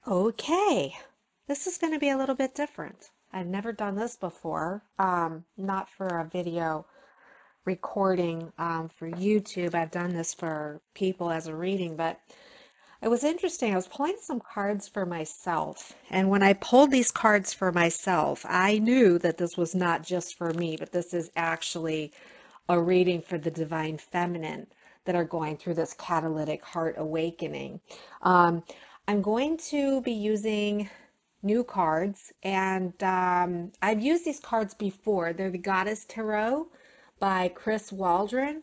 Okay, this is going to be a little bit different. I've never done this before, not for a video recording for YouTube. I've done this for people as a reading, but it was interesting. I was pulling some cards for myself, and when I pulled these cards for myself, I knew that this was not just for me, but this is actually a reading for the divine feminine that are going through this catalytic heart awakening. Um, I'm going to be using new cards, and I've used these cards before. They're the Goddess Tarot by Chris Waldron,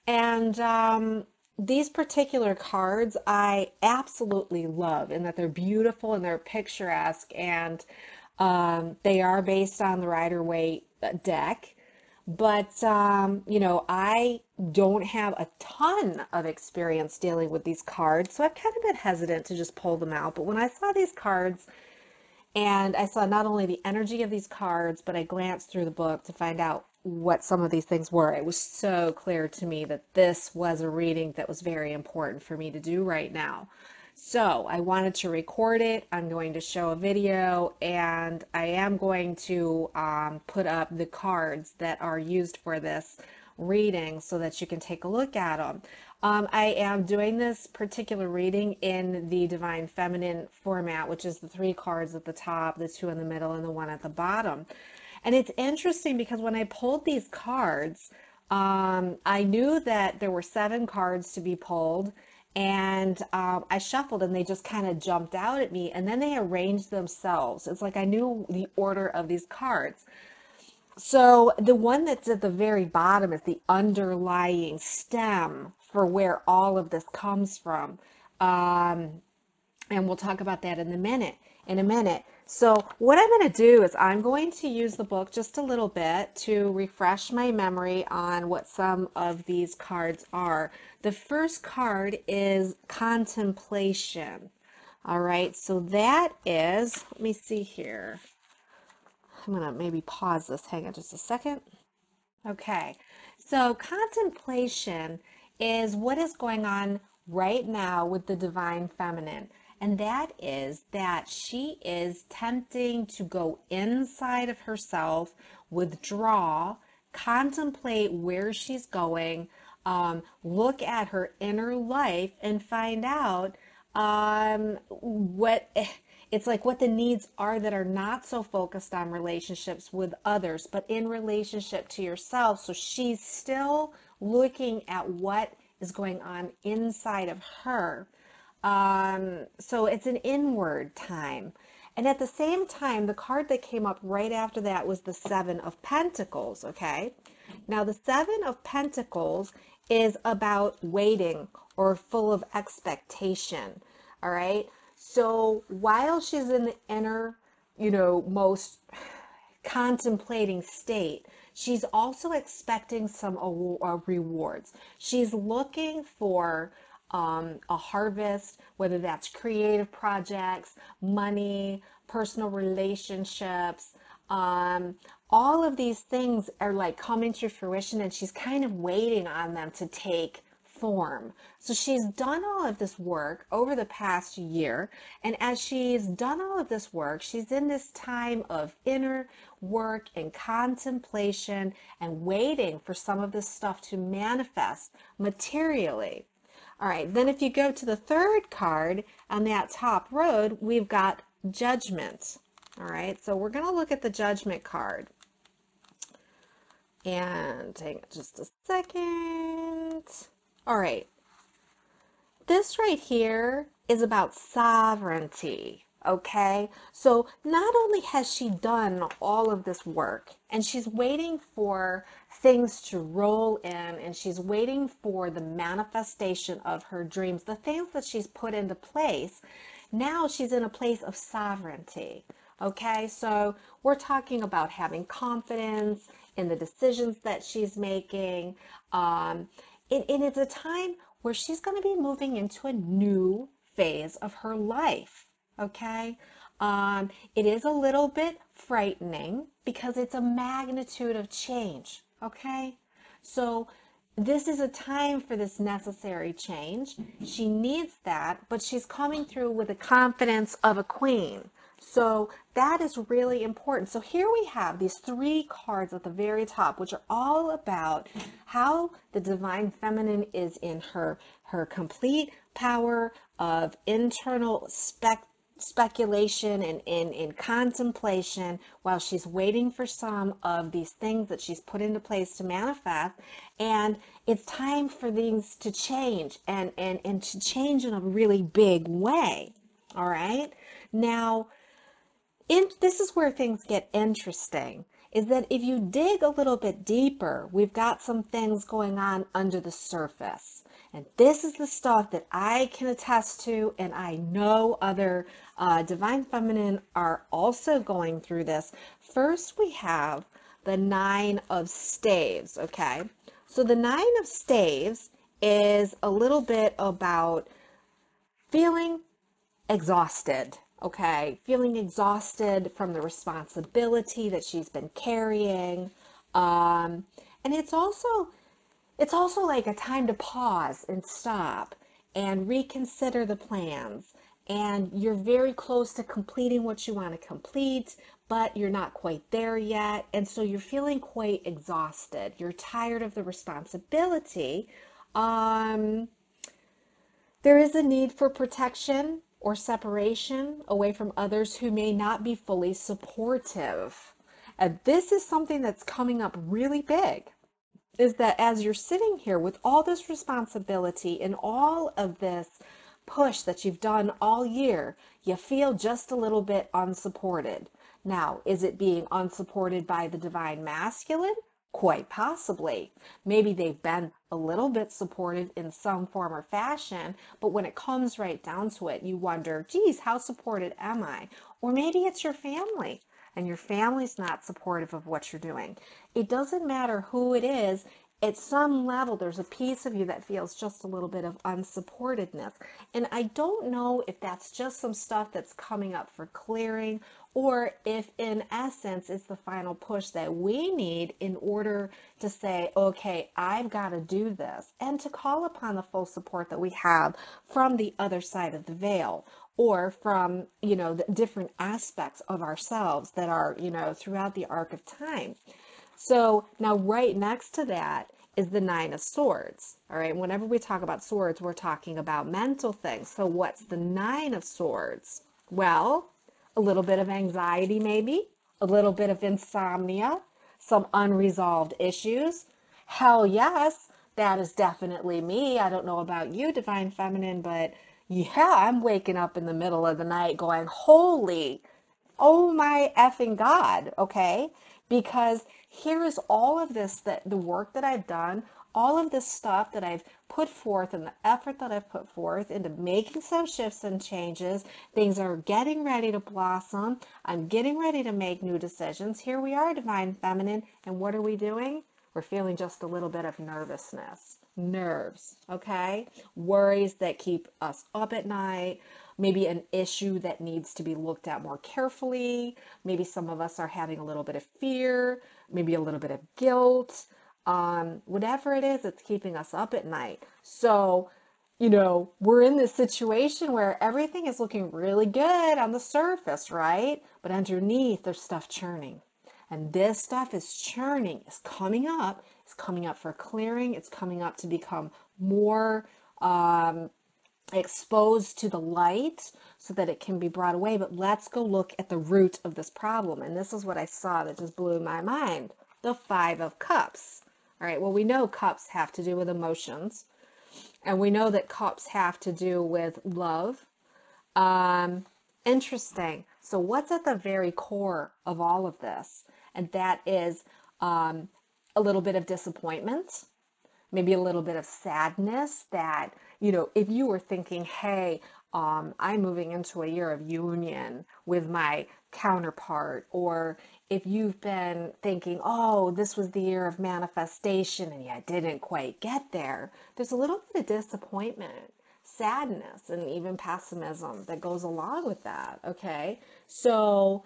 and these particular cards I absolutely love, in that they're beautiful and they're picturesque, and they are based on the Rider-Waite deck. But, I don't have a ton of experience dealing with these cards, so I've kind of been hesitant to just pull them out. But when I saw these cards and I saw not only the energy of these cards, but I glanced through the book to find out what some of these things were, it was so clear to me that this was a reading that was very important for me to do right now. So I wanted to record it. I'm going to show a video, and I am going to put up the cards that are used for this reading so that you can take a look at them. I am doing this particular reading in the Divine Feminine format, which is the 3 cards at the top, the 2 in the middle, and the 1 at the bottom. And it's interesting because when I pulled these cards, I knew that there were 7 cards to be pulled, and I shuffled and they just kind of jumped out at me, and then they arranged themselves. It's like I knew the order of these cards. So the one that's at the very bottom is the underlying stem for where all of this comes from. Um, and we'll talk about that in a minute. So what I'm going to do is I'm going to use the book just a little bit to refresh my memory on what some of these cards are. The first card is contemplation. All right, so that is, let me see here. I'm going to maybe pause this. Hang on just a second. Okay, so contemplation is what is going on right now with the divine feminine. And that is that she is tempting to go inside of herself, withdraw, contemplate where she's going, look at her inner life and find out what it's like, what the needs are that are not so focused on relationships with others, but in relationship to yourself. So she's still looking at what is going on inside of her. So it's an inward time. And at the same time, the card that came up right after that was the 7 of Pentacles, okay? Now, the 7 of Pentacles is about waiting or full of expectation, all right? So while she's in the inner, most contemplating state, she's also expecting some rewards. She's looking for a harvest, whether that's creative projects, money, personal relationships. All of these things are like coming to fruition, and she's kind of waiting on them to take form. So she's done all of this work over the past year, and as she's done all of this work, she's in this time of inner work and contemplation and waiting for some of this stuff to manifest materially. All right, then if you go to the third card on that top road, we've got Judgment. All right, so we're going to look at the Judgment card. And hang on just a second. All right, this right here is about sovereignty. Okay, so not only has she done all of this work, and she's waiting for things to roll in, and she's waiting for the manifestation of her dreams, the things that she's put into place. Now she's in a place of sovereignty. Okay, so we're talking about having confidence in the decisions that she's making. And it's a time where she's going to be moving into a new phase of her life. Okay, it is a little bit frightening because it's a magnitude of change. Okay, so this is a time for this necessary change. She needs that, but she's coming through with the confidence of a queen. So that is really important. So here we have these three cards at the very top, which are all about how the divine feminine is in her complete power of internal speculation and in contemplation while she's waiting for some of these things that she's put into place to manifest. And it's time for things to change and to change in a really big way. All right. Now, this is where things get interesting, is that if you dig a little bit deeper, we've got some things going on under the surface. And this is the stuff that I can attest to, and I know other divine feminine are also going through this. First, we have the Nine of Staves, okay? So the Nine of Staves is a little bit about feeling exhausted, okay? Feeling exhausted from the responsibility that she's been carrying. And it's also like a time to pause and stop and reconsider the plans. And you're very close to completing what you want to complete, but you're not quite there yet. And so you're feeling quite exhausted. You're tired of the responsibility. There is a need for protection or separation away from others who may not be fully supportive. And this is something that's coming up really big, is that as you're sitting here with all this responsibility and all of this push that you've done all year, you feel just a little bit unsupported. Now, is it being unsupported by the divine masculine? Quite possibly. Maybe they've been a little bit supportive in some form or fashion, but when it comes right down to it, you wonder, geez, how supported am I? Or maybe it's your family, and your family's not supportive of what you're doing. It doesn't matter who it is. At some level, there's a piece of you that feels just a little bit of unsupportedness. And I don't know if that's just some stuff that's coming up for clearing, or if in essence it's the final push that we need in order to say, okay, I've got to do this, and to call upon the full support that we have from the other side of the veil, or from, the different aspects of ourselves that are, throughout the arc of time. So now right next to that is the Nine of Swords. All right. Whenever we talk about swords, we're talking about mental things. So what's the Nine of Swords? Well, a little bit of anxiety, maybe a little bit of insomnia, some unresolved issues. Hell yes, that is definitely me. I don't know about you, divine feminine, but yeah, I'm waking up in the middle of the night going, holy, oh my effing God, okay? Because here is all of this, that the work that I've done, all of this stuff that I've put forth and the effort that I've put forth into making some shifts and changes. Things are getting ready to blossom. I'm getting ready to make new decisions. Here we are, divine feminine. And what are we doing? We're feeling just a little bit of nervousness. Nerves, okay? Worries that keep us up at night. Maybe an issue that needs to be looked at more carefully. Maybe some of us are having a little bit of fear, maybe a little bit of guilt. Whatever it is, it's keeping us up at night. So, we're in this situation where everything is looking really good on the surface, right? But underneath, there's stuff churning. And this stuff is churning, is coming up. It's coming up for clearing. It's coming up to become more exposed to the light so that it can be brought away. But let's go look at the root of this problem. And this is what I saw that just blew my mind. The Five of Cups. All right, well, we know cups have to do with emotions. And we know that cups have to do with love. Interesting. So what's at the very core of all of this? And that is a little bit of disappointment, maybe a little bit of sadness that, if you were thinking, hey, I'm moving into a year of union with my counterpart, or if you've been thinking, oh, this was the year of manifestation and you didn't quite get there, there's a little bit of disappointment, sadness, and even pessimism that goes along with that, okay? So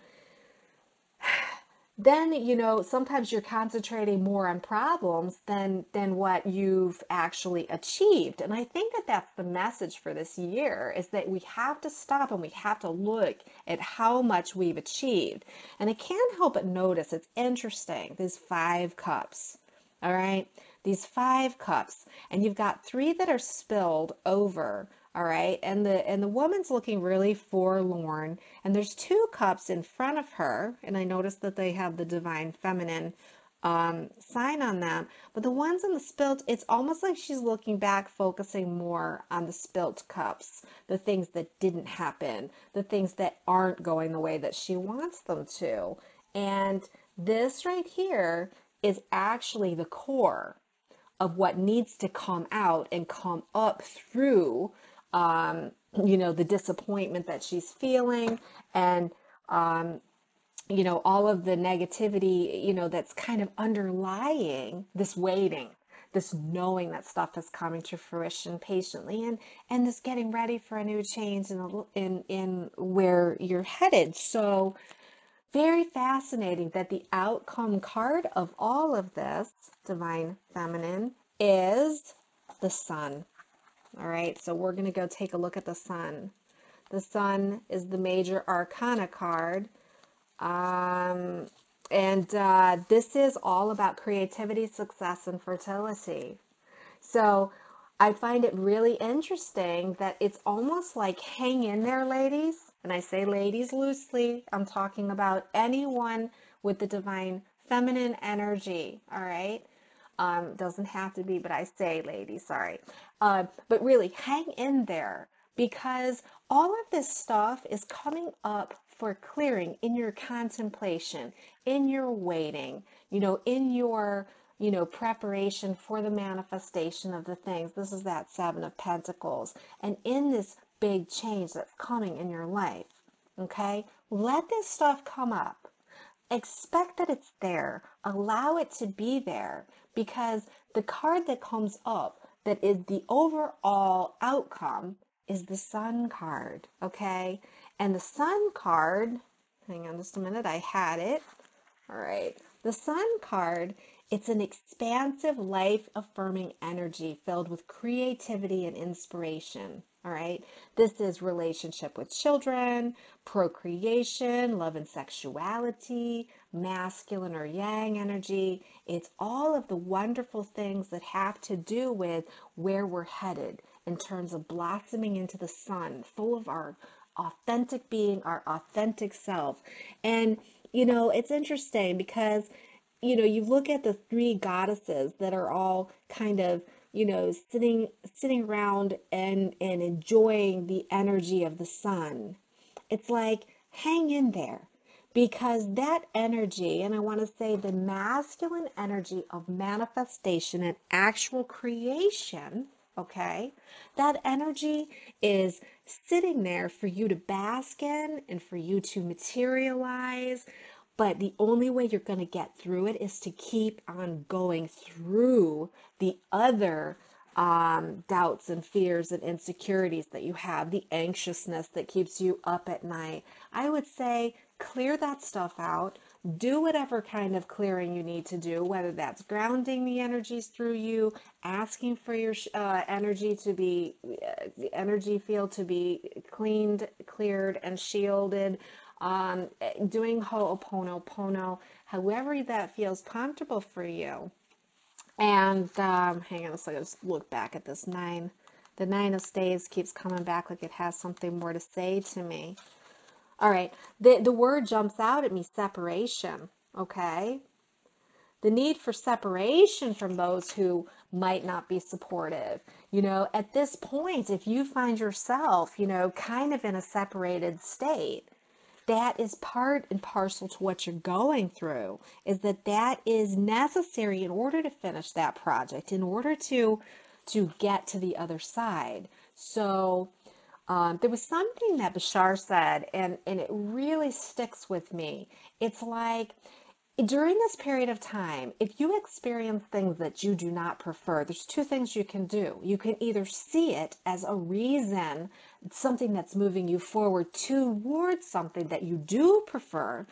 then, you know, sometimes you're concentrating more on problems than what you've actually achieved. And I think that that's the message for this year, is that we have to stop and we have to look at how much we've achieved. And I can't help but notice, it's interesting, these 5 cups. All right, these 5 cups, and you've got 3 that are spilled over. All right, and the woman's looking really forlorn, and there's 2 cups in front of her, and I noticed that they have the divine feminine sign on them. But the ones in the spilt, it's almost like she's looking back, focusing more on the spilt cups, the things that didn't happen, the things that aren't going the way that she wants them to. And this right here is actually the core of what needs to come out and come up through, you know, the disappointment that she's feeling, and, you know, all of the negativity, you know, that's kind of underlying this waiting, this knowing that stuff is coming to fruition patiently, and this getting ready for a new change in where you're headed. So very fascinating that the outcome card of all of this, divine feminine, is the sun. All right, so we're going to go take a look at the sun. The sun is the major arcana card. This is all about creativity, success, and fertility. So I find it really interesting that it's almost like, hang in there, ladies. And I say ladies loosely. I'm talking about anyone with the divine feminine energy. All right. Doesn't have to be, but I say ladies, sorry. But really hang in there, because all of this stuff is coming up for clearing in your contemplation, in your waiting, you know, in your, you know, preparation for the manifestation of the things. This is that 7 of Pentacles. And in this big change that's coming in your life, okay? Let this stuff come up. Expect that it's there. Allow it to be there, because the card that comes up that is the overall outcome is the Sun card, okay? And the Sun card, hang on just a minute, I had it. All right. The Sun card, it's an expansive, life-affirming energy filled with creativity and inspiration. All right. This is relationship with children, procreation, love and sexuality, masculine or yang energy. It's all of the wonderful things that have to do with where we're headed in terms of blossoming into the sun, full of our authentic being, our authentic self. And, you know, it's interesting because, you know, you look at the 3 goddesses that are all kind of, you know, sitting around and enjoying the energy of the sun. It's like, hang in there, because that energy, and I want to say the masculine energy of manifestation and actual creation, okay, that energy is sitting there for you to bask in and for you to materialize. But the only way you're going to get through it is to keep on going through the other doubts and fears and insecurities that you have, the anxiousness that keeps you up at night. I would say clear that stuff out. Do whatever kind of clearing you need to do, whether that's grounding the energies through you, asking for your energy to be, the energy field to be cleaned, cleared, and shielded. Doing Ho'oponopono, however that feels comfortable for you. And hang on a second, just look back at this 9. The 9 of Staves keeps coming back like it has something more to say to me. All right, the word jumps out at me, separation, okay? The need for separation from those who might not be supportive. You know, at this point, if you find yourself, you know, kind of in a separated state, that is part and parcel to what you're going through, is that is necessary in order to finish that project, in order to get to the other side. So there was something that Bashar said, and it really sticks with me. It's like, during this period of time, if you experience things that you do not prefer, there's 2 things you can do. You can either see it as a reason, something that's moving you forward towards something that you do prefer,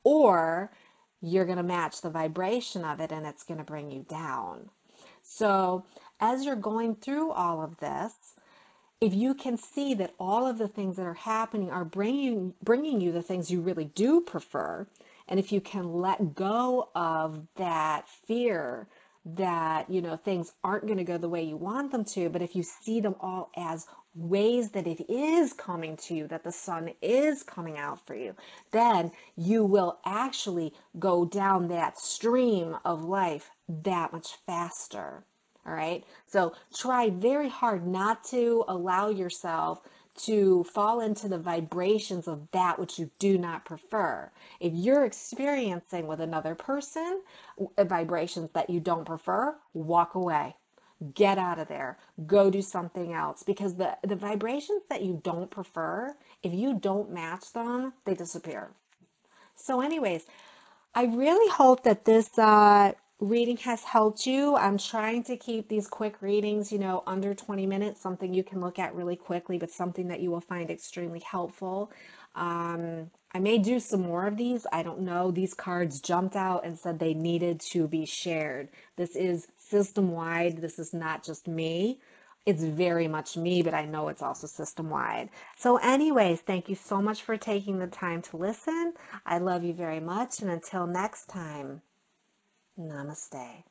or you're going to match the vibration of it and it's going to bring you down. So as you're going through all of this, if you can see that all of the things that are happening are bringing you the things you really do prefer, and if you can let go of that fear that, you know, things aren't going to go the way you want them to, but if you see them all as ways that it is coming to you, that the sun is coming out for you, then you will actually go down that stream of life that much faster. All right. So try very hard not to allow yourself to fall into the vibrations of that which you do not prefer. If you're experiencing with another person vibrations that you don't prefer, walk away. Get out of there. Go do something else, because the vibrations that you don't prefer, if you don't match them, they disappear. So anyways, I really hope that this reading has helped you. I'm trying to keep these quick readings, you know, under 20 minutes, something you can look at really quickly, but something that you will find extremely helpful. I may do some more of these. I don't know. These cards jumped out and said they needed to be shared. This is system-wide. This is not just me. It's very much me, but I know it's also system-wide. So anyways, thank you so much for taking the time to listen. I love you very much. And until next time, namaste.